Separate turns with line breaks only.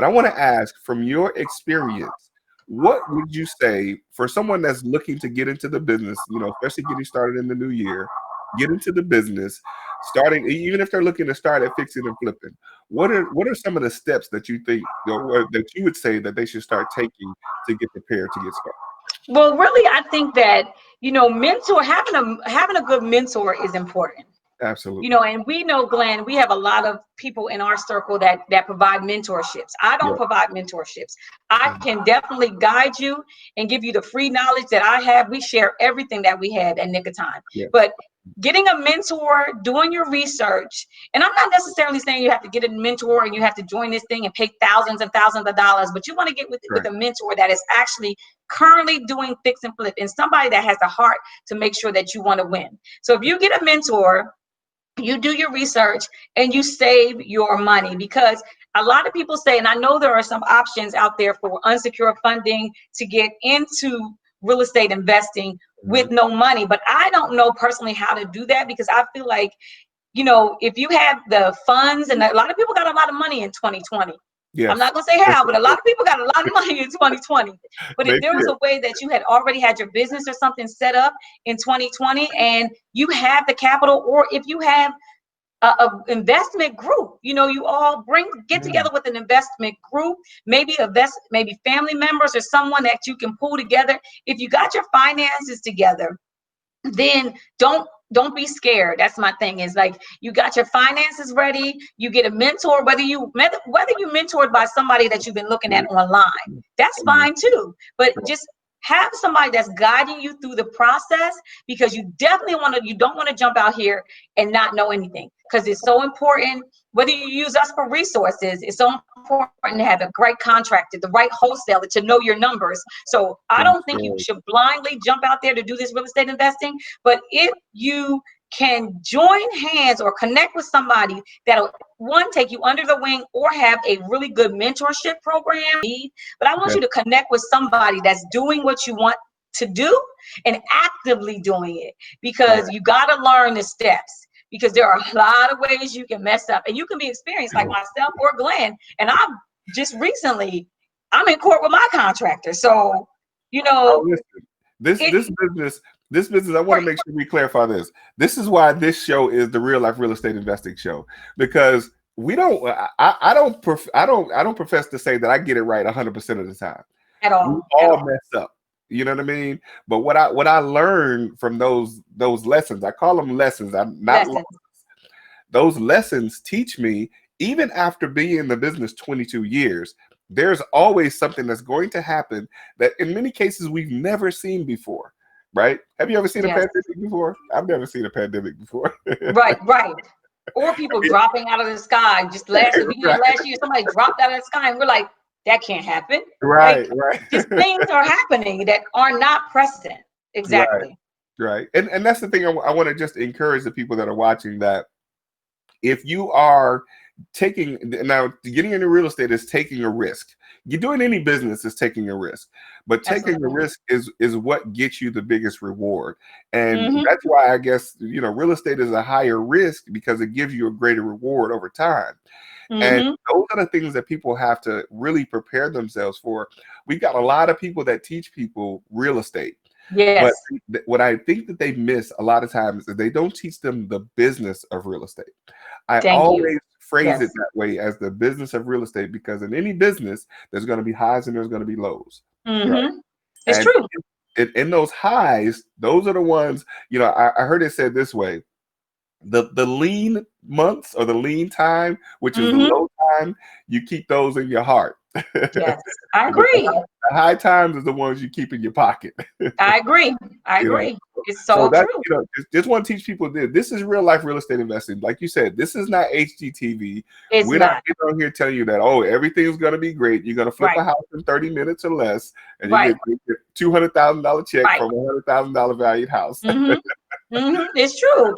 But I want to ask, from your experience, what would you say for someone that's looking to get into the business, especially getting started in the new year, get into the business, starting, even if they're looking to start at fixing and flipping, what are some of the steps that you think, that you would say that they should start taking to get prepared to get started?
Well, really, I think that, having a good mentor is important.
Absolutely.
And we know, Glenn, we have a lot of people in our circle that provide mentorships. I don't
Yeah.
provide mentorships. I can definitely guide you and give you the free knowledge that I have. We share everything that we have at Nick of Time.
Yeah.
But getting a mentor, doing your research, and I'm not necessarily saying you have to get a mentor and you have to join this thing and pay thousands and thousands of dollars, but you want to get with a mentor that is actually currently doing fix and flip, and somebody that has a heart to make sure that you want to win. So if you get a mentor, you do your research and you save your money, because a lot of people say, and I know there are some options out there for unsecured funding to get into real estate investing with no money, but I don't know personally how to do that, because I feel like, if you have the funds, and a lot of people got a lot of money in 2020. Yes. I'm not going to say how, but a lot of people got a lot of money in 2020. But if there was a way that you had already had your business or something set up in 2020 and you have the capital, or if you have a investment group, you all get together with an investment group, maybe maybe family members or someone that you can pull together. If you got your finances together, then don't be scared. That's my thing, is like, you got your finances ready, you get a mentor, whether you mentored by somebody that you've been looking at online, that's fine too. But just have somebody that's guiding you through the process, because you don't want to jump out here and not know anything, because it's so important. Whether you use us for resources, it's so important to have a great contractor, the right wholesaler to know your numbers. So I don't think you should blindly jump out there to do this real estate investing. But if you can join hands or connect with somebody that'll, one, take you under the wing, or have a really good mentorship program. But I want you to connect with somebody that's doing what you want to do and actively doing it, because you got to learn the steps. Because there are a lot of ways you can mess up, and you can be experienced like myself or Glenn. And I'm in court with my contractor. So,
this business, I want to make sure we clarify this. This is why this show is the Real Life Real Estate Investing Show, because I don't profess to say that I get it right 100% of the time.
At all.
We all mess up. You know what I mean? But what I learned from those lessons, I call them lessons. I'm not lessons. Those lessons teach me, even after being in the business 22 years, there's always something that's going to happen that in many cases we've never seen before. Right? Have you ever seen a pandemic before? I've never seen a pandemic before.
Right. Or people dropping out of the sky. Just last year, somebody dropped out of the sky, and we're like, that can't happen.
Right.
Just things are happening that are not precedent. Exactly.
Right. And that's the thing I want to just encourage the people that are watching, that if you are getting into real estate is taking a risk. You're doing any business is taking a risk, but taking a risk is what gets you the biggest reward. And that's why I guess, real estate is a higher risk, because it gives you a greater reward over time. And those are the things that people have to really prepare themselves for. We've got a lot of people that teach people real estate.
Yes.
But what I think that they miss a lot of times is they don't teach them the business of real estate. I always phrase it that way, as the business of real estate, because in any business, there's going to be highs and there's going to be lows. Right?
It's true.
In those highs, those are the ones, I heard it said this way: the lean months, or the lean time, which is the low time, you keep those in your heart.
Yes, I agree.
The high times is the ones you keep in your pocket.
I agree. It's so true.
Just want to teach people this is real life real estate investing. Like you said, this is not HGTV. We're not on here telling you that, everything's going to be great. You're going to flip a house in 30 minutes or less, and you get $200,000 check from a $100,000 valued house.
It's true.